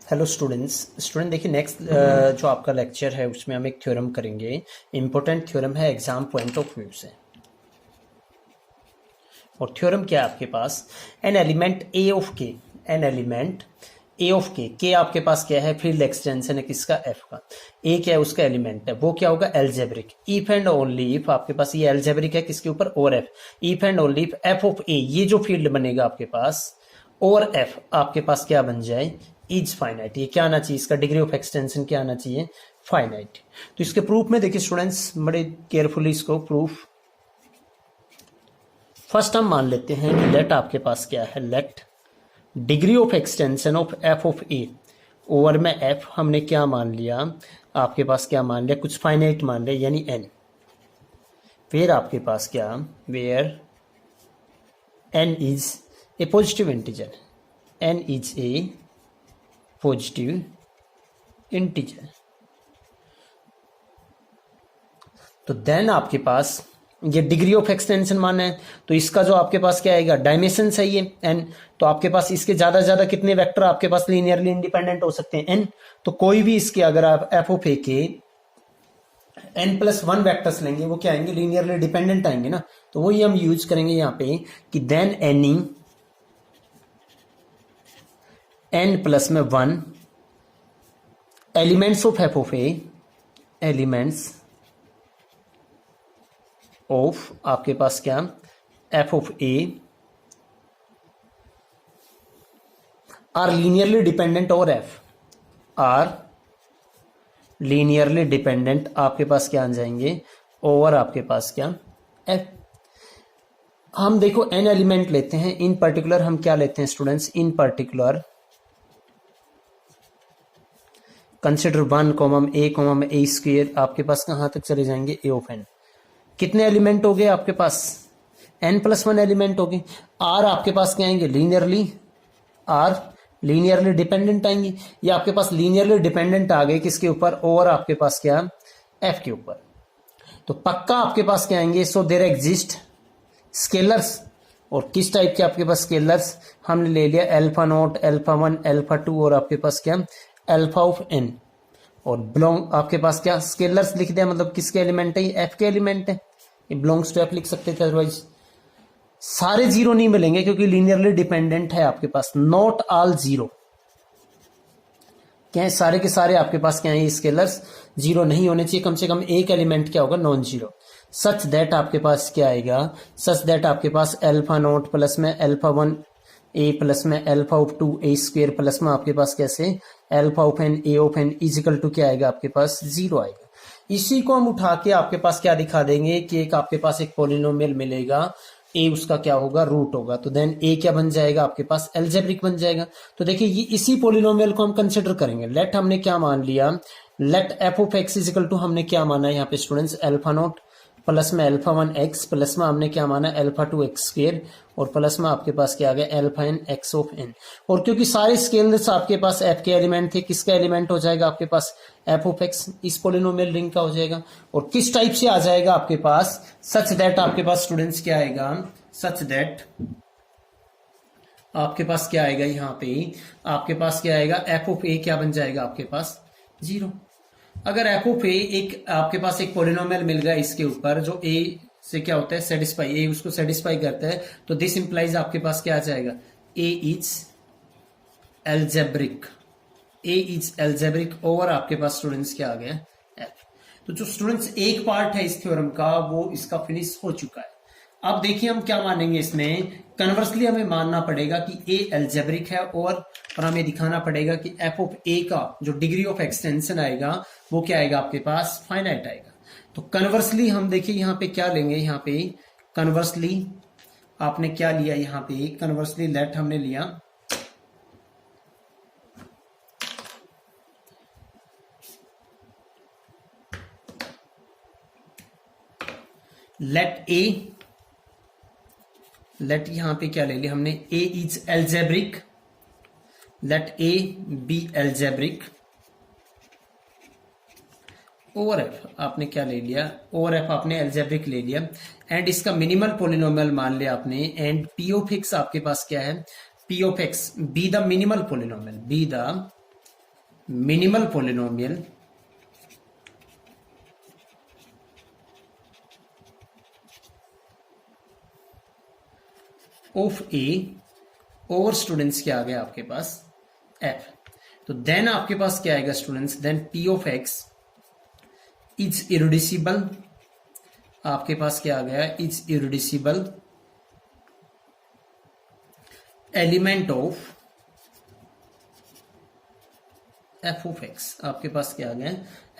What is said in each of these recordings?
Hello student देखिए next जो आपका लेक्चर है उसमें हम एक थ्योरम करेंगे। इम्पोर्टेंट थ्योरम है एग्जाम पॉइंट ऑफ व्यू से। और थ्योरम क्या है आपके पास, एन एलिमेंट ए ऑफ के, एन एलिमेंट ए ऑफ के आपके पास क्या है, फील्ड एक्सटेंशन है किसका, एफ का। ए क्या है, उसका एलिमेंट है, वो क्या होगा, algebraic. If and only if आपके पास ये एल्जेब्रिक है किसके ऊपर, और F. If and only if F of A, ये जो फील्ड बनेगा आपके पास, और एफ आपके पास क्या बन जाए, इज फाइनाइट। ये क्या आना चाहिए, इसका डिग्री ऑफ एक्सटेंशन क्या आना चाहिए, फाइनाइट। तो इसके प्रूफ में देखिए स्टूडेंट्स, बड़े केयरफुली इसको प्रूफ। फर्स्ट हम मान लेते हैं कि लेट आपके पास क्या है, let degree of extension of F of A over में एफ हमने क्या मान लिया, आपके पास क्या मान लिया, कुछ फाइनाइट मान लिया यानी एन। फिर आपके पास क्या, where N is a positive integer, N is a positive integer. तो देन आपके पास ये डिग्री ऑफ एक्सटेंशन माना है, तो इसका जो आपके पास क्या आएगा, डायमेंशन सही है एन। तो आपके पास इसके ज्यादा से ज्यादा कितने वेक्टर आपके पास लीनियरली इंडिपेंडेंट हो सकते हैं, एन। तो कोई भी इसके अगर आप एफ ऑफ ए के n+1 वेक्टर्स लेंगे, वो क्या आएंगे, लीनियरली डिपेंडेंट आएंगे ना। तो वही हम यूज करेंगे यहाँ पे कि then any n+1 elements of F of A, elements of आपके पास क्या, F of A are linearly dependent और एफ आर लीनियरली डिपेंडेंट आपके पास क्या आ जाएंगे, ओवर आपके पास क्या, एफ। हम देखो एन एलिमेंट लेते हैं, इन पर्टिकुलर हम क्या लेते हैं स्टूडेंट्स, इन पर्टिकुलर कंसिडर 1 ए स्क्वेयर, आपके पास कहां तक चले जाएंगे, ए ऑफ एन। कितने एलिमेंट हो गए आपके पास, n+1 एलिमेंट हो गए। आर आपके पास क्या आएंगे, लीनियरली, आर लीनियरली डिपेंडेंट आएंगे। ये आपके पास लीनियरली डिपेंडेंट आ गए किसके ऊपर, और आपके पास क्या, एफ के ऊपर। तो पक्का आपके पास क्या आएंगे, सो देयर एग्जिस्ट स्केलर्स। और किस टाइप के आपके पास स्केलर्स, हमने ले लिया अल्फा नॉट, अल्फा 1, अल्फा 2 और आपके पास क्या, अल्फा ऑफ एन। और बिलोंग आपके पास क्या, स्केलर्स लिख दिया, मतलब किसके एलिमेंट है, ये एफ के एलिमेंट है। ये बिलोंग्स टू एफ लिख सकते थे, अदरवाइज सारे जीरो नहीं मिलेंगे क्योंकि लीनियरली डिपेंडेंट है आपके पास। नॉट ऑल जीरो, क्या है, सारे के सारे आपके पास क्या है, स्केलर्स जीरो नहीं होने चाहिए, कम से कम एक एलिमेंट क्या होगा, नॉन जीरो। सच दैट आपके पास क्या आएगा, सच दैट आपके पास अल्फा नॉट प्लस में अल्फा 1 ए प्लस में alpha of 2 A square plus में आपके पास कैसे, alpha of N A of N is equal to क्या आएगा, आपके पास जीरो आएगा। इसी को हम उठा के आपके पास क्या दिखा देंगे कि एक आपके पास एक पॉलिनोमियल मिलेगा, ए उसका क्या होगा, रूट होगा। तो देन ए क्या बन जाएगा आपके पास, एल्जेब्रिक बन जाएगा। तो देखिए ये इसी पॉलिनोमियल को हम कंसिडर करेंगे। लेट हमने क्या मान लिया, let F of X is equal to हमने क्या माना है यहाँ पे स्टूडेंट्स, अल्फा नॉट प्लस में अल्फा 1 एक्स प्लस में हमने क्या माना, अल्फा 2 एक्स स्क्वेयर, और प्लस में आपके पास क्या आ गया, alpha N X of N. और क्योंकि सारे स्केलर्स आपके पास एफ के एलिमेंट थे, किसका एलिमेंट हो जाएगा आपके पास, एफ ऑफ एक्स, इस पोलिनोमियल रिंग का हो जाएगा। और किस टाइप से आ जाएगा आपके पास, सच दैट आपके पास स्टूडेंट्स क्या आएगा, सच दैट आपके पास क्या आएगा, यहाँ पे आपके पास क्या आएगा, एफ ऑफ ए क्या बन जाएगा आपके पास, जीरो। अगर एफ ऑफ ए एक आपके पास एक पोलिनोमियल मिल गया इसके ऊपर जो ए से क्या होता है, सेटिस्फाई, ए उसको सेटिस्फाई करता है, तो दिस इंप्लाइज आपके पास क्या आ जाएगा, A is algebraic, A is algebraic over आपके पास स्टूडेंट्स क्या आ गया, एफ। तो जो स्टूडेंट्स एक पार्ट है इस थ्योरम का वो इसका फिनिश हो चुका है। अब देखिए हम क्या मानेंगे इसमें, कन्वर्सली हमें मानना पड़ेगा कि ए एल्जेब्रिक है, और हमें दिखाना पड़ेगा कि एफ ऑफ ए का जो डिग्री ऑफ एक्सटेंशन आएगा वो क्या आएगा आपके पास, फाइनाइट आएगा। तो कन्वर्सली हम देखिए यहाँ पे क्या लेंगे, यहाँ पे कन्वर्सली आपने क्या लिया, यहाँ पे कन्वर्सली लेट हमने लिया लेट ए, लेट यहां पे क्या ले लिया हमने, A is algebraic, let A B algebraic over F, आपने क्या ले लिया, ओवर एफ आपने एल्जेब्रिक ले लिया, एंड इसका मिनिमल पोलिनोमियल मान लिया आपने, एंड पी ऑफ एक्स आपके पास क्या है, P of x be the minimal polynomial, be the minimal polynomial of A over students क्या आ गया आपके पास एफ। तो देन आपके पास क्या आएगा students, then P of X is irreducible, आपके पास क्या आ गया, is irreducible element of F of X. आपके पास क्या आ गया,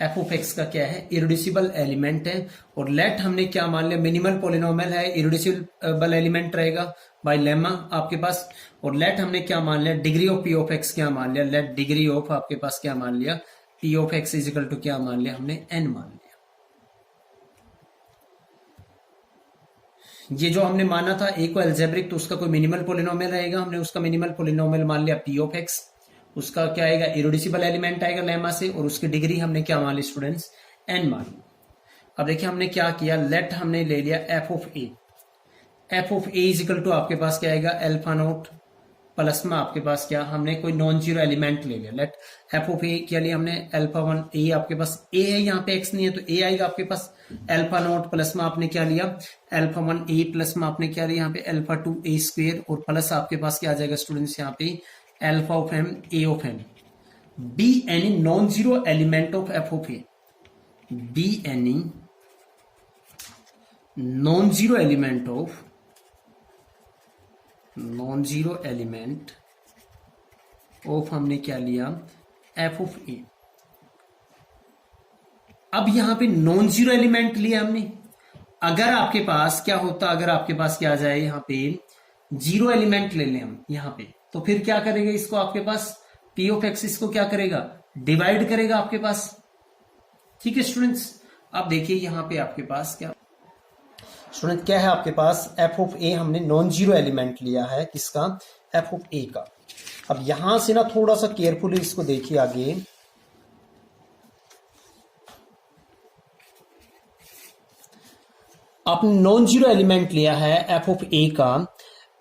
एफ ऑफ एक्स का क्या है, इरिड्यूसिबल एलिमेंट है। और लेट हमने क्या मान लिया, मिनिमल पोलिनोमियल है, इरिड्यूसिबल एलिमेंट रहेगा बाय लेमा आपके पास। और लेट हमने क्या मान लिया, degree of P of X क्या मान लिया, लेट डिग्री ऑफ आपके पास क्या मान लिया, P of X is equal to क्या मान लिया हमने, एन मान लिया। ये जो हमने माना था ए को एल्जेब्रिक, तो उसका कोई मिनिमल पोलिनोमियल रहेगा, हमने उसका मिनिमल पोलिनोमियल मान लिया पी ऑफ एक्स। उसका क्या आएगा, इरिड्यूसिबल एलिमेंट आएगा लेमा से, और उसकी डिग्री हमने क्या मान ली स्टूडेंट्स, एन मान ली। अब देखिए हमने क्या किया, लेट हमने ले लिया F of A, F of A is equal to आपके पास क्या आएगा, एल्फा नोट प्लस में आपके पास क्या, हमने कोई नॉन जीरो एलिमेंट ले लिया। लेट एफ ऑफ ए क्या लिया हमने, अल्फा 1 ए, आपके पास ए है यहाँ पे एक्स नहीं है, तो ए आएगा आपके पास अल्फा नोट प्लस में आपने क्या लिया, अल्फा 1 ए प्लस में आपने क्या लिया यहाँ पे अल्फा 2 ए स्क्वेयर, और प्लस आपके पास क्या आ जाएगा स्टूडेंट्स यहाँ पे alpha of M A of M, be any non zero element of F of A, be any non zero element of non zero element of हमने क्या लिया, एफ ऑफ ए। अब यहां पे नॉन जीरो एलिमेंट लिया हमने, अगर आपके पास क्या होता, अगर आपके पास क्या आ जाए यहां पे जीरो एलिमेंट ले लें हम यहां पे, तो फिर क्या करेगा इसको आपके पास पी ऑफ एक्स इसको क्या करेगा, डिवाइड करेगा आपके पास। ठीक है स्टूडेंट्स, अब देखिए यहां पे आपके पास क्या स्टूडेंट क्या है, आपके पास एफ ऑफ ए हमने नॉन जीरो एलिमेंट लिया है, किसका, एफ ऑफ ए का। अब यहां से ना थोड़ा सा केयरफुली इसको देखिए आगे, आपने नॉन जीरो एलिमेंट लिया है एफ ऑफ ए का,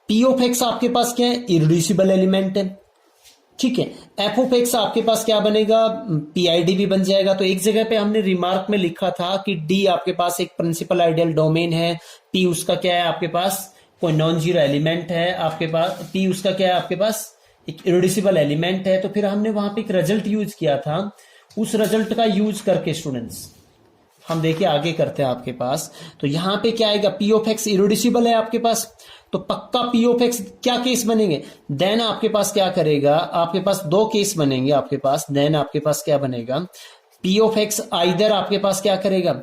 पी ऑफ एक्स आपके पास क्या है, इरिड्यूसिबल एलिमेंट है। ठीक है, एफ ऑफ एक्स आपके पास क्या बनेगा, पीआईडी भी बन जाएगा। तो एक जगह पे हमने रिमार्क में लिखा था कि डी आपके पास एक प्रिंसिपल आइडियल डोमेन है, पी उसका क्या है आपके पास कोई नॉन जीरो एलिमेंट है आपके पास, पी उसका क्या है आपके पास एक इरिड्यूसिबल एलिमेंट है। तो फिर हमने वहां पे एक रिजल्ट यूज किया था, उस रिजल्ट का यूज करके स्टूडेंट्स हम देखिए आगे करते हैं आपके पास। तो यहां पे क्या आएगा, पी ऑफ एक्स इरिड्यूसिबल है आपके पास, तो पक्का पी ऑफ एक्स क्या केस बनेंगे, देन आपके पास क्या करेगा, आपके पास दो केस बनेंगे आपके पास, देन आपके पास क्या बनेगा, पी ऑफ एक्स आइदर आपके पास क्या करेगा,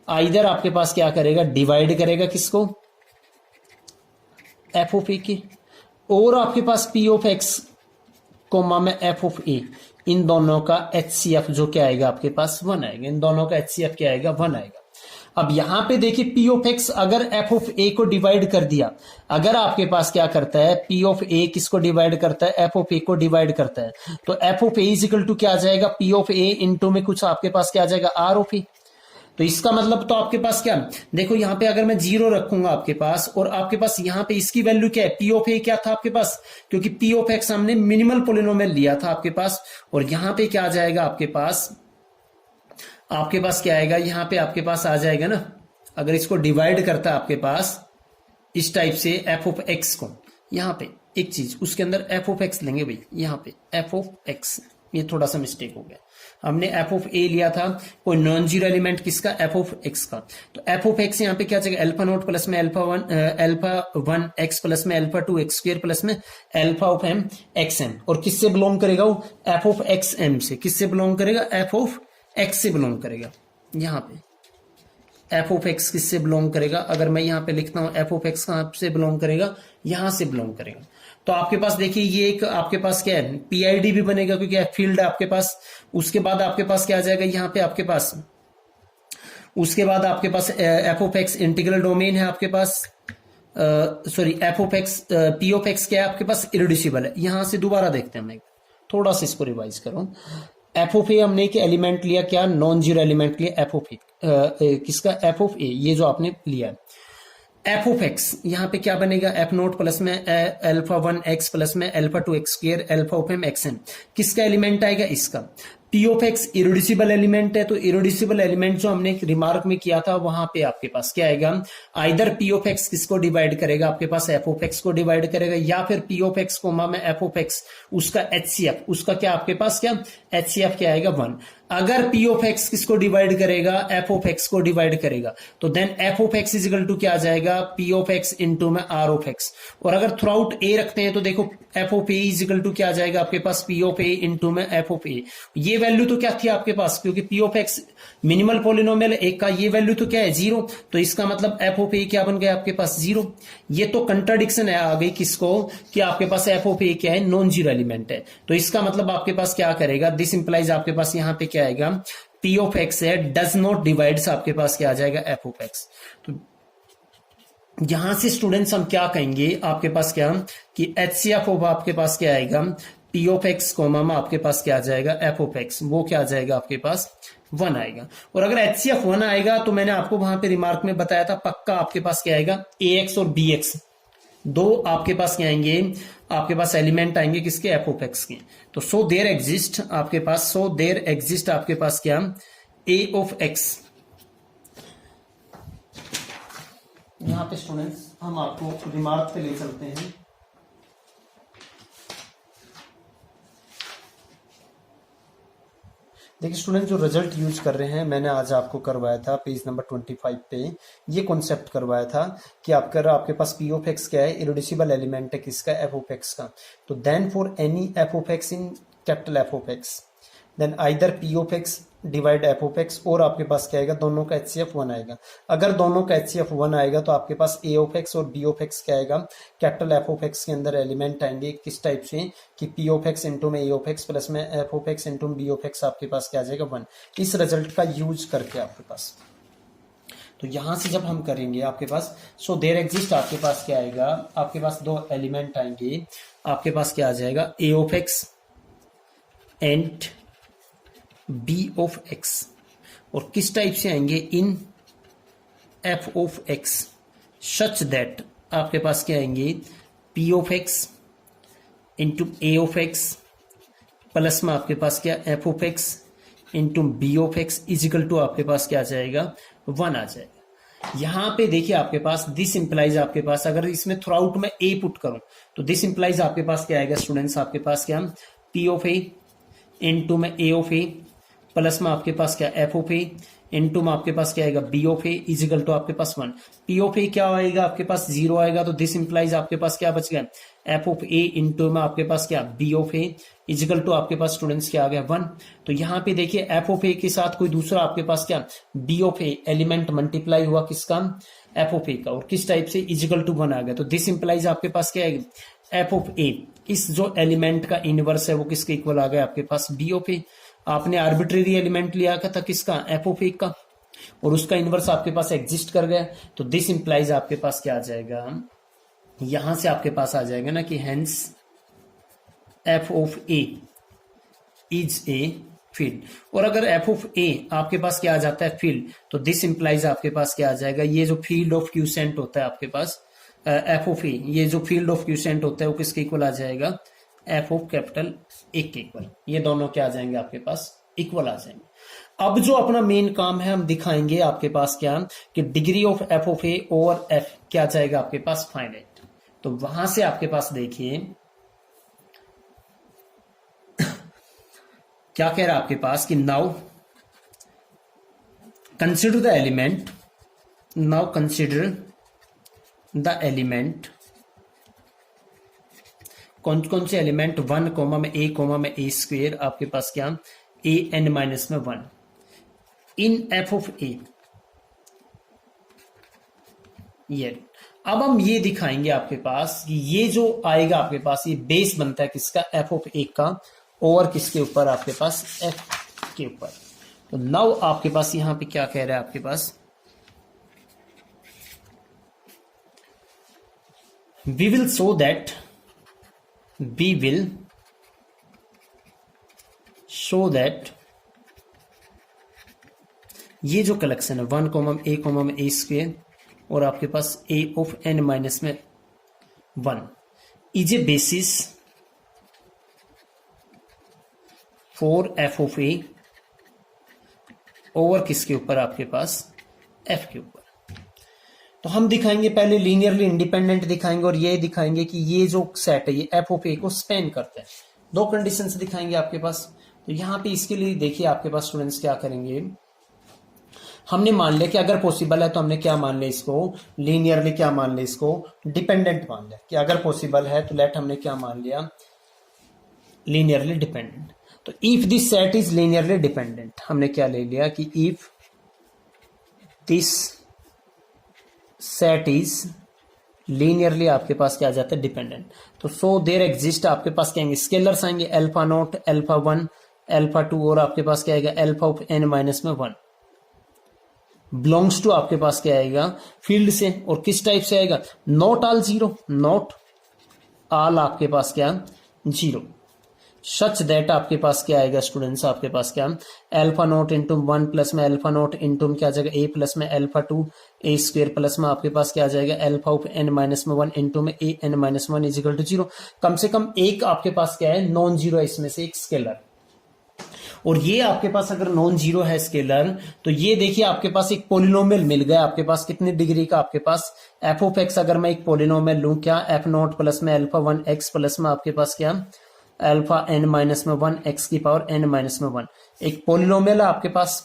आइदर आपके पास क्या करेगा, डिवाइड करेगा किसको, एफ ऑफ ए की, और आपके पास पी ऑफ एक्स कोमा में एफ ऑफ ए, इन दोनों का एचसीएफ जो क्या आएगा आपके पास 1 आएगा, इन दोनों का एचसीएफ क्या आएगा 1 आएगा। अब यहां पे देखिए पी ऑफ एक्स अगर एफ ऑफ ए को डिवाइड कर दिया, अगर आपके पास क्या करता है, पी ऑफ ए किसको डिवाइड करता है, एफ ऑफ ए को डिवाइड करता है, तो F of A is equal to क्या आ जाएगा, पी ऑफ ए इनटू में कुछ आपके पास क्या आ जाएगा, आर ऑफ ए। तो इसका मतलब तो आपके पास क्या, देखो यहां पे अगर मैं जीरो रखूंगा आपके पास, और आपके पास यहां पे इसकी वैल्यू क्या है, पी ऑफ ए क्या था आपके पास, क्योंकि पी ऑफ एक्स हमने मिनिमल पोलिनोमियल लिया था आपके पास, और यहां पे क्या आ जाएगा आपके पास क्या आएगा, यहां पे आपके पास आ जाएगा ना, अगर इसको डिवाइड करता है आपके पास इस टाइप से एफ ऑफ एक्स को, यहां पे एक चीज उसके अंदर एफ ऑफ एक्स लेंगे भाई, यहां पे एफ ऑफ एक्स, ये थोड़ा सा मिस्टेक हो गया, हमने एफ ऑफ ए लिया था कोई नॉन जीरो एलिमेंट किसका, एफ ऑफ एक्स का। तो एफ ऑफ एक्स यहाँ पे क्या चाहिए, अल्फा नोट प्लस में अल्फा 1 एक्स प्लस में अल्फा 2 एक्स स्क्वायर प्लस में alpha of M X M, और किससे बिलोंग करेगा वो, एफ ऑफ एक्स एम से, किससे बिलोंग करेगा, एफ ऑफ एक्स से बिलोंग करेगा। यहाँ पे एफ ऑफ एक्स किससे बिलोंग करेगा, अगर मैं यहाँ पे लिखता हूं एफ ऑफ एक्स कहां से बिलोंग करेगा, यहां से बिलोंग करेगा। तो आपके पास देखिए ये एक आपके पास क्या है, पीआईडी भी बनेगा क्योंकि फील्ड है आपके पास। उसके बाद आपके पास क्या आ जाएगा, यहाँ पे आपके पास उसके बाद आपके पास F of X integral domain है आपके पास, sorry F of X P of X क्या है आपके पास, इरिड्यूसिबल है। यहां से दोबारा देखते हैं, हम थोड़ा सा इसको रिवाइज करो। एफ ऑफ ए हमने एक एलिमेंट लिया क्या, नॉन जीरो एलिमेंट लिया एफ ऑफ ए, किसका, एफ ऑफ ए, ये जो आपने लिया है। एफ ऑफ एक्स यहाँ पे क्या बनेगा, एफ नोट प्लस में अल्फा 1 एक्स प्लस में alpha 2 X square alpha of M X N, किसका एलिमेंट आएगा, इसका। P of X irreducible element है, तो इरोड्यूसिबल एलिमेंट जो हमने रिमार्क में किया था वहां पे आपके पास क्या आएगा, आइदर पी ऑफ एक्स किसको डिवाइड करेगा, आपके पास एफ ऑफ एक्स को डिवाइड करेगा, या फिर पी ऑफ एक्स कोमा में एफ ऑफ एक्स उसका एचसीएफ, उसका क्या आपके पास क्या एचसीएफ क्या आएगा 1। अगर पी ऑफ एक्स किसको डिवाइड करेगा, एफ ऑफ एक्स को डिवाइड करेगा, तो then F of X is equal to क्या आ जाएगा, पी ऑफ एक्स इंटू में आर ऑफ एक्स। और अगर थ्रू आउट ए रखते हैं तो देखो F of A is equal to क्या आ जाएगा आपके पास, पी ऑफ ए इंटू में एफ ऑफ ए। ये वैल्यू तो क्या थी आपके पास, क्योंकि P of x minimal polynomial एक का ये वैल्यू तो क्या है 0, तो इसका मतलब एफ ऑफ ए क्या बन गया आपके पास 0। ये तो कंट्राडिक्शन है आ गई किसको, कि आपके पास एफ ऑफ ए क्या है, नॉन जीरो एलिमेंट है, तो इसका मतलब आपके पास क्या करेगा, दिस इंप्लाइज आपके पास यहाँ पे क्या आएगा, पी ऑफ एक्स है डज नॉट डिवाइड्स आपके पास क्या आ जाएगा एफ ऑफ एक्स। तो यहां से स्टूडेंट्स हम क्या कहेंगे आपके पास क्या, कि एचसीएफ ऑफ आपके पास क्या आएगा, पी ऑफ एक्स कोमा में आपके पास क्या आ जाएगा एफ ऑफ एक्स, वो क्या आ जाएगा आपके पास 1 आएगा। और अगर एचसीएफ 1 आएगा तो मैंने आपको वहां पे रिमार्क में बताया था पक्का आपके पास क्या आएगा, ए एक्स और बी एक्स दो आपके पास क्या आएंगे, आपके पास एलिमेंट आएंगे किसके, एफ ऑफ एक्स के। तो सो देयर एग्जिस्ट आपके पास, सो देयर एग्जिस्ट आपके पास क्या, ए ऑफ एक्स। यहां पे स्टूडेंट्स हम आपको रिमार्क पे ले चलते हैं। देखिए स्टूडेंट, जो रिजल्ट यूज कर रहे हैं मैंने आज आपको करवाया था पेज नंबर 25 पे, ये कॉन्सेप्ट करवाया था कि आपके पास पी ऑफ एक्स क्या है, इरोड्यूसिबल एलिमेंट है किसका, एफ ऑफ एक्स का। तो then for any F of X in capital F of X, then either P of X divide F of X, और आपके पास क्या आएगा, दोनों का एचसीएफ 1 आएगा। अगर दोनों का एचसीएफ 1 आएगा तो आपके पास ए ऑफ एक्स और बी ऑफ एक्स क्या आएगा, कैपिटल एफ ऑफ एक्स के अंदर एलिमेंट आएंगे किस टाइप से, कि पी ऑफ एक्स इंटू में ए ऑफ एक्स प्लस में F of X into B of X आपके पास क्या आ जाएगा 1। इस रिजल्ट का यूज करके आपके पास, तो यहां से जब हम करेंगे आपके पास, सो देयर एग्जिस्ट आपके पास क्या आएगा, आपके पास दो एलिमेंट आएंगे, आपके पास क्या आ जाएगा, A of X and B of X, और किस टाइप से आएंगे, in F of X such that आपके पास क्या आएंगे, P of X into A of X plus में आपके पास क्या F of X into B of X is equal to आपके पास क्या आ जाएगा 1 आ जाएगा। यहां पे देखिए आपके पास दिस इंप्लाइज आपके पास, अगर इसमें थ्रू आउट में ए पुट करूं तो दिस इंप्लाइज आपके पास क्या आएगा स्टूडेंट्स, आपके पास क्या पी ऑफ ए इंटू में ए ऑफ ए प्लस में आपके पास क्या एफ ऑफ ए इंटू में आपके पास क्या आएगा B of A is equal to आपके पास 1। पी ऑफ ए क्या आएगा आपके पास 0 आएगा, तो दिस इंप्लाइज आपके पास क्या बच गया, एफ ऑफ ए इंटू में आपके पास क्या B of A is equal to आपके पास स्टूडेंट्स क्या आ गया 1। तो यहाँ पे देखिए एफ ऑफ ए के साथ कोई दूसरा आपके पास क्या B of A element multiply हुआ किसका, एफ ऑफ ए का, और किस टाइप से इजिकल टू 1 आ गया। तो दिस इंप्लाइज आपके पास क्या है, एफ ऑफ ए इस जो एलिमेंट का इनवर्स है वो किसके इक्वल आ गया आपके पास बी ऑफ ए। आपने आर्बिट्रेरी एलिमेंट लिया था किसका, एफ ऑफ ए का, और उसका इनवर्स आपके पास एग्जिस्ट कर गया। तो दिस इंप्लाइज आपके पास क्या आ जाएगा, यहां से आपके पास आ जाएगा ना कि hence F of A is a field. और अगर एफ ऑफ ए आपके पास क्या आ जाता है फील्ड, तो दिस इंप्लाइज आपके पास क्या आ जाएगा, ये जो फील्ड ऑफ क्यूसेंट होता है आपके पास एफ ऑफ ए, ये जो फील्ड ऑफ क्यूसेंट होता है वो किसके इक्वल आ जाएगा, एफ ऑफ कैपिटल ए के इक्वल। ये दोनों क्या आ जाएंगे आपके पास इक्वल आ जाएंगे। अब जो अपना मेन काम है हम दिखाएंगे आपके पास क्या, कि degree of F of A over F क्या जाएगा आपके पास फाइनाइट। तो वहां से आपके पास देखिए क्या कह रहा है आपके पास कि now consider the element, now consider the element, कौन कौन से एलिमेंट 1 कोमा में ए स्क्वेयर आपके पास क्या ए एन माइनस में 1 इन एफ ऑफ ए। ये अब हम ये दिखाएंगे आपके पास कि ये जो आएगा आपके पास ये बेस बनता है किसका, एफ ऑफ ए का, और किसके ऊपर आपके पास एफ के ऊपर। तो नाउ आपके पास यहां पे क्या कह रहा है आपके पास, we will show that, we will show that ये जो कलेक्शन है 1 कोमा ए स्क्वेयर और आपके पास a ऑफ n माइनस में 1 is a basis for f of a over किसके ऊपर, आपके पास f के ऊपर। तो हम दिखाएंगे पहले लीनियरली इंडिपेंडेंट दिखाएंगे और ये दिखाएंगे कि ये जो सेट है ये f ऑफ a को स्पेन करता है। दो कंडीशंस दिखाएंगे आपके पास। तो यहां पे इसके लिए देखिए आपके पास स्टूडेंट्स क्या करेंगे, हमने मान लिया कि अगर पॉसिबल है तो हमने क्या मान लिया इसको, लीनियरली क्या मान लिया इसको, डिपेंडेंट मान लिया कि अगर पॉसिबल है तो लेट हमने क्या मान लिया, लीनियरली डिपेंडेंट। तो if this set is linearly dependent हमने क्या ले लिया कि if this set is linearly आपके पास क्या आ जाता है, डिपेंडेंट। तो सो देयर एग्जिस्ट आपके पास क्या आएंगे, स्केलर्स आएंगे अल्फा नॉट, अल्फा 1, अल्फा 2 और आपके पास क्या आएगा अल्फा ऑफ n माइनस में 1 बिलोंग्स टू आपके पास क्या आएगा फील्ड से। और किस टाइप से आएगा, not all zero, not all आपके पास क्या जीरो, सच दैट आपके पास क्या आएगा स्टूडेंट्स, आपके पास क्या अल्फा नॉट इंटू 1 प्लस में अल्फा नॉट इंटू क्या आ जाएगा a प्लस में अल्फा 2 a स्क्वायर प्लस में आपके पास क्या आ जाएगा अल्फा ऑफ n माइनस में 1 इंटू में a n minus 1 is equal to 0। कम से कम एक आपके पास क्या है नॉन जीरो है इसमें से एक स्केलर। और ये आपके पास अगर नॉन जीरो है स्केलर तो ये देखिए आपके पास एक पोलिनोमियल मिल गया आपके पास कितनी डिग्री का, आपके पास एफ ऑफ एक्स अगर मैं एक पोलिनोमियल लूं क्या एफ नॉट प्लस में अल्फा 1 एक्स प्लस में आपके पास क्या अल्फा n माइनस में 1 एक्स की पावर n माइनस में 1 एक पोलिनोमियल है आपके पास।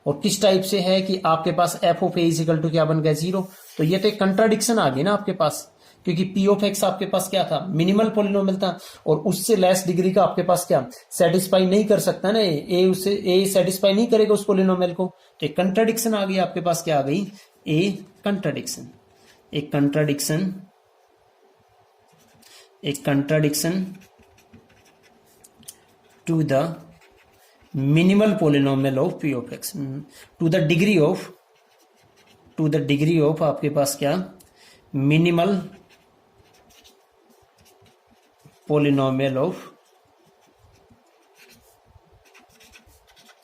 और किस टाइप से है कि आपके पास F of A is equal to क्या बन गया 0। तो ये तो एक कंट्राडिक्शन आ गई ना आपके पास, क्योंकि पी ऑफ एक्स आपके पास क्या था मिनिमल पोलिनोमियल था और उससे लेस डिग्री का आपके पास क्या सेटिस्फाई नहीं कर सकता ना, ए उससे ए सेटिस्फाई नहीं करेगा उस पोलिनोमियल को। तो एक कंट्राडिक्शन आ गई आपके पास, क्या आ गई ए कंट्राडिक्शन, एक कंट्राडिक्शन, एक contradiction to the minimal polynomial of p of x to the degree of आपके पास क्या minimal polynomial of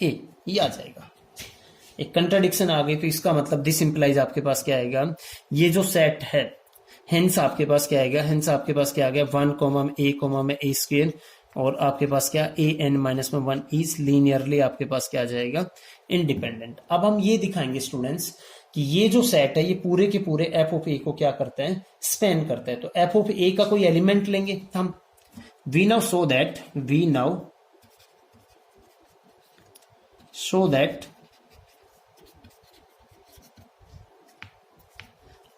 a, ये आ जाएगा। एक कंट्राडिक्शन आ गई तो इसका मतलब दिस इंप्लाइज आपके पास क्या आएगा, ये जो सेट है हेंस आपके पास क्या आएगा, हेंस आपके पास क्या आ गया 1 कोमा में a स्क्वायर और आपके पास क्या a n माइनस में 1 इज लीनियरली आपके पास क्या आ जाएगा इंडिपेंडेंट। अब हम ये दिखाएंगे स्टूडेंट्स कि ये जो सेट है ये पूरे के पूरे f ऑफ a को क्या करता है स्पेन करता है। तो f ऑफ a का कोई एलिमेंट लेंगे हम, we now show that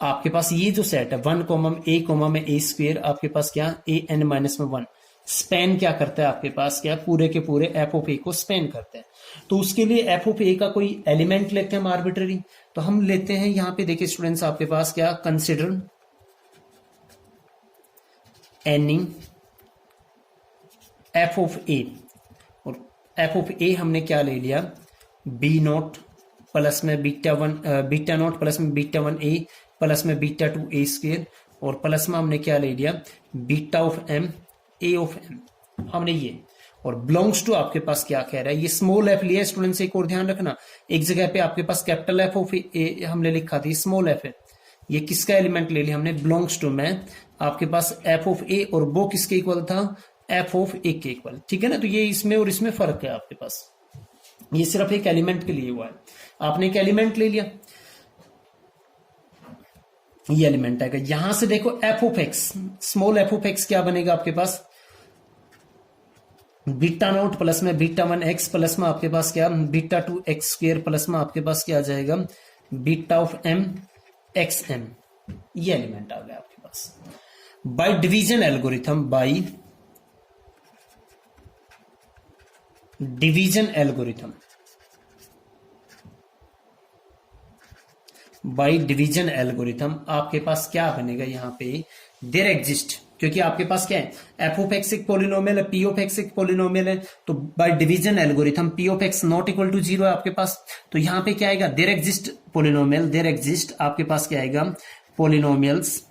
आपके पास ये जो सेट है 1 कोमा में a स्क्वायर आपके पास क्या a n माइनस में 1 स्पेन क्या करता है आपके पास क्या पूरे के पूरे एफ ऑफ ए को स्पेन करते हैं। तो उसके लिए एफ ऑफ ए का कोई एलिमेंट लेते हैं हम आर्बिट्ररी। तो हम लेते हैं यहां पे देखिए स्टूडेंट्स आपके पास क्या consider any F of A, और एफ ऑफ ए हमने क्या ले लिया बी नॉट प्लस में बीटा नॉट प्लस में बीटा 1 ए प्लस में बीटा 2 ए स्क्वायर और प्लस में हमने क्या ले लिया beta of M A of M हमने ये, और बिलोंग्स टू आपके पास क्या कह रहा है ये स्मॉल एफ लिया स्टूडेंट्स। एक और ध्यान रखना एक जगह पे आपके पास कैपिटल एफ ऑफ ए हमने लिखा था, स्मॉल एफ है, ये किसका एलिमेंट ले लिया हमने बिलोंग्स टू में आपके पास एफ ऑफ ए और वो किसके इक्वल था एफ ऑफ ए के इक्वल, ठीक है ना। तो ये इसमें और इसमें फर्क है आपके पास, ये सिर्फ एक एलिमेंट के लिए हुआ है। आपने एक एलिमेंट ले लिया, ये एलिमेंट आएगा। यहां से देखो F of x small F of X क्या बनेगा आपके पास बीटा नॉट प्लस में बीटा 1 एक्स प्लस में आपके पास क्या बीटा 2 एक्स स्क्वायर प्लस में आपके पास क्या आ जाएगा beta of M X M, ये एलिमेंट आ गया आपके पास। By division algorithm, by division algorithm, by division algorithm आपके पास क्या बनेगा यहां पे देयर एग्जिस्ट, क्योंकि आपके पास क्या है एफ ऑफ एक्स एक पोलिनोमियल है, पी ऑफ एक्स एक पोलिनोमियल है, तो by division algorithm P of X not equal to 0 है आपके पास। तो यहां पे क्या आएगा there exist polynomial, there exist आपके पास क्या आएगा पोलिनोमियल्स,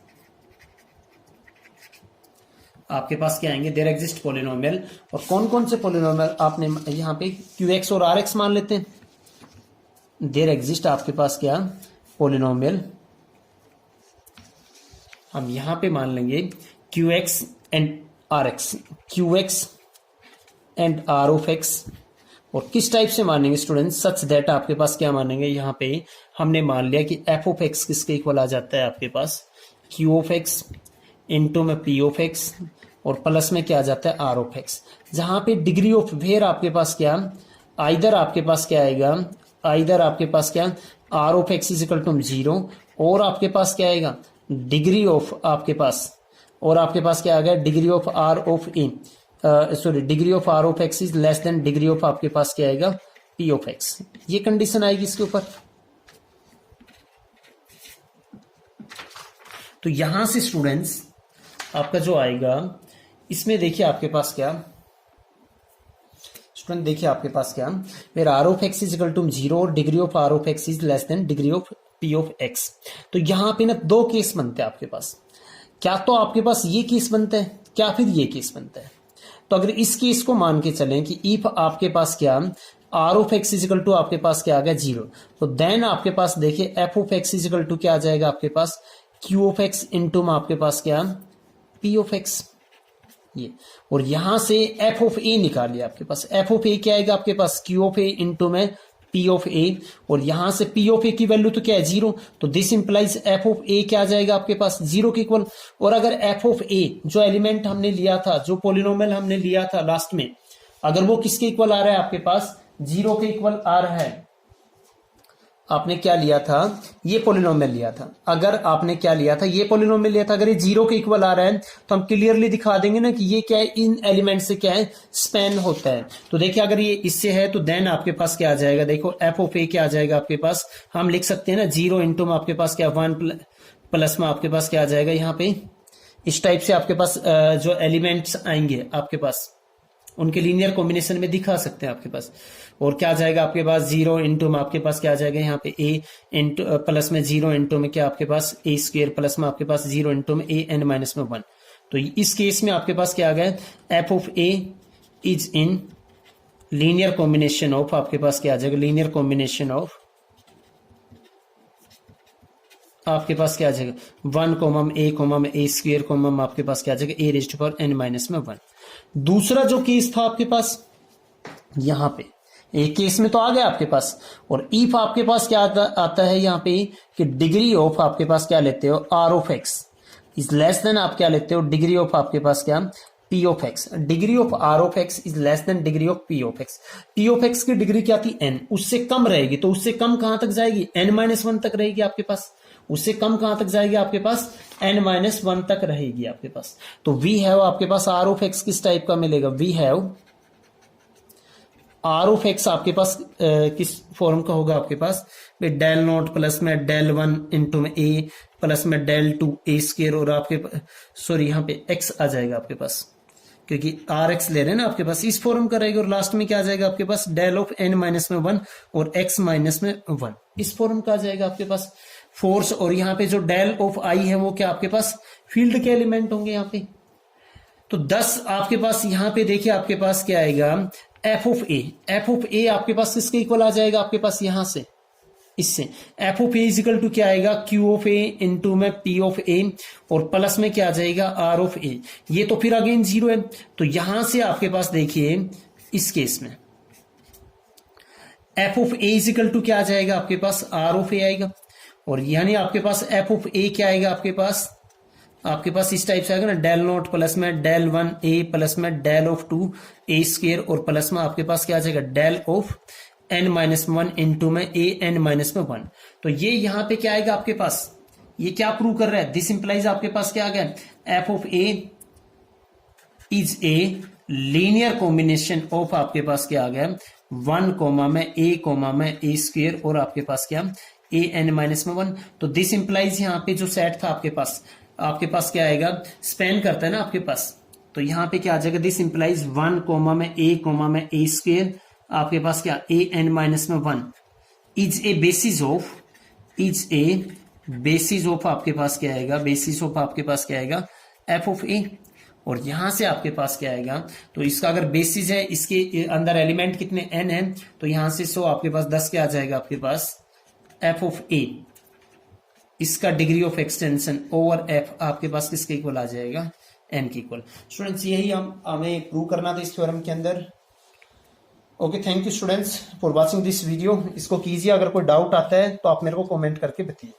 आपके पास क्या आएंगे देयर एग्जिस्ट पोलिनोमियल। और कौन कौन से पोलिनोमियल आपने यहां पे क्यू एक्स और आर एक्स मान लेते हैं। देयर एग्जिस्ट आपके पास क्या पोलिनोमियल हम यहां पे मान लेंगे Q X and R X, Q X and R of X. और किस टाइप से मानेंगे स्टूडेंट्स, सच दैट आपके पास क्या मानेंगे, यहां पे हमने मान लिया कि एफ ऑफ एक्स किसके इक्वल आ जाता है आपके पास, क्यू ऑफ एक्स इंटू में पी ऑफ एक्स, और प्लस में क्या आ जाता है आर ऑफ एक्स। जहां पे डिग्री ऑफ वेयर आपके पास क्या, आइदर आपके पास क्या आएगा, आइदर आपके पास क्या R of X is equal to 0, और आपके पास क्या आएगा डिग्री ऑफ आपके पास, और आपके पास क्या आ गया degree of R of A, sorry degree of R of X is less than degree of आपके पास क्या आएगा पी ऑफ एक्स। ये कंडीशन आएगी इसके ऊपर। तो यहां से स्टूडेंट्स आपका जो आएगा इसमें देखिए आपके पास क्या, स्टूडेंट देखिए आपके पास क्या, where R of X is equal to 0 और degree of R of X is less than degree of P of X. तो यहां पे ना दो केस बनते हैं आपके पास, क्या तो आपके पास ये केस बनता है, क्या फिर ये केस बनता है। तो अगर इस केस को मान के चलें कि इफ आपके पास क्या R of X is equal to आपके पास क्या आ गया 0, तो देन आपके पास देखिए F of X is equal to क्या आ जाएगा आपके पास क्यू ऑफ एक्स इंटू में आपके पास क्या पी ऑफ एक्स। ये और यहां से एफ ऑफ ए निकालिए, आपके पास एफ ऑफ ए क्या आएगा आपके पास क्यू ऑफ ए इंटू में पी ऑफ ए, और यहां से पी ऑफ ए की वैल्यू तो क्या है 0, तो दिस इंप्लाइज एफ ऑफ ए क्या आ जाएगा आपके पास 0 के इक्वल। और अगर एफ ऑफ ए जो एलिमेंट हमने लिया था, जो पोलिनोमियल हमने लिया था लास्ट में, अगर वो किसके इक्वल आ रहा है आपके पास 0 के इक्वल आ रहा है, आपने क्या लिया था ये पोलिनोमियल लिया था, अगर आपने क्या लिया था ये पोलिनोमियल लिया था, अगर ये 0 के इक्वल आ रहा है तो हम क्लियरली दिखा देंगे ना कि ये क्या है इन एलिमेंट से क्या है स्पैन होता है। तो देखिए अगर ये इससे है तो देन आपके पास क्या आ जाएगा, देखो एफ ऑफ ए क्या आ जाएगा आपके पास, हम लिख सकते हैं ना 0 इंटू में आपके पास क्या 1 प्लस में आपके पास क्या आ जाएगा, यहाँ पे इस टाइप से आपके पास जो एलिमेंट्स आएंगे आपके पास उनके लीनियर कॉम्बिनेशन में दिखा सकते हैं आपके पास। और क्या आ जाएगा आपके पास 0 इंटू में आपके पास क्या आ जाएगा यहाँ पे a इंटू प्लस में 0 इंटू में क्या आपके पास a स्क्वायर प्लस में आपके पास 0 इंटू में a n माइनस में 1। तो इस केस में आपके पास क्या आ गया F of a is in linear combination of, आपके पास क्या आ जाएगा लीनियर कॉम्बिनेशन ऑफ, आपके पास क्या आ जाएगा 1 कोमम a स्क्वायर कोमम आपके पास क्या आ जाएगा a raised to power n minus में 1। दूसरा जो केस था आपके पास यहां पे एक केस में तो आ गया आपके पास, और इफ आपके पास क्या आता है यहाँ पे कि डिग्री ऑफ आपके पास क्या लेते हो R of X is less than आप क्या लेते हो डिग्री ऑफ आपके पास क्या P of X, degree of R of X is less than degree of P of X. P of X की डिग्री क्या थी n, उससे कम रहेगी, तो उससे कम कहां तक जाएगी n-1 तक रहेगी आपके पास, उससे कम कहां तक जाएगी आपके पास n-1 तक रहेगी आपके पास। तो वी हैव आपके पास आर ऑफ एक्स किस टाइप का मिलेगा, we have R of X आपके पास किस फॉर्म का होगा आपके पास डेल नॉट प्लस में डेल 1 इंटू में a प्लस में डेल 2 a स्क्वायर, और आपके सॉरी यहाँ पे x आ जाएगा आपके पास क्योंकि आर एक्स ले रहे हैं ना आपके पास, इस फॉर्म का रहेगा। और लास्ट में क्या आ जाएगा आपके पास डेल ऑफ n माइनस में 1 और x माइनस में 1, इस फॉर्म का आ जाएगा आपके पास फोर्स। और यहाँ पे जो डेल ऑफ i है वो क्या आपके पास फील्ड के एलिमेंट होंगे यहाँ पे। तो 10 आपके पास यहाँ पे देखिए आपके पास क्या आएगा F of A, F of A आपके पास किसके इक्वल आ जाएगा आपके पास यहां से इससे F of A is equal to क्या आएगा क्यू ऑफ ए इंटू में पी ऑफ ए, और प्लस में क्या आ जाएगा आर ऑफ ए, ये तो फिर अगेन 0 है। तो यहां से आपके पास देखिए इस केस में F of A is equal to क्या आ जाएगा आपके पास आर ऑफ ए आएगा, और यानी आपके पास एफ ऑफ ए क्या आएगा आपके पास इस टाइप से आएगा ना डेल नॉट प्लस में डेल 1 a प्लस में डेल ऑफ 2 a स्क्वायर, और प्लस में आपके पास क्या आ जाएगा डेल ऑफ n-1 इंटू में a n-1। तो ये यहां पे क्या आएगा आपके पास, ये क्या प्रूव कर रहा है, दिस इंप्लाइज आपके पास क्या आ गया F of a is a linear combination of आपके पास क्या आ गया 1 कोमा में a स्क्वायर, और आपके पास क्या a n-1। तो दिस इंप्लाइज यहाँ पे जो सेट था आपके पास क्या आएगा स्पेन करता है ना आपके पास, तो यहां पे क्या आ जाएगा दिस इंप्लाइज 1 कोमा में a स्क्वायर, आपके पास क्या a n-1 is a basis of आपके पास क्या आएगा बेसिस ऑफ आपके पास क्या आएगा एफ ऑफ ए। और यहां से आपके पास क्या आएगा, तो इसका अगर बेसिस है इसके अंदर एलिमेंट कितने n है, तो यहां से आपके पास 10 क्या आ जाएगा आपके पास एफ ऑफ ए इसका degree of extension over F आपके पास किसके इक्वल आ जाएगा, एन के इक्वल। स्टूडेंट्स यही हमें प्रूव करना था इस थ्योरम के अंदर। Okay, thank you students for watching this video. इसको कीजिए, अगर कोई डाउट आता है तो आप मेरे को कमेंट करके बताइए।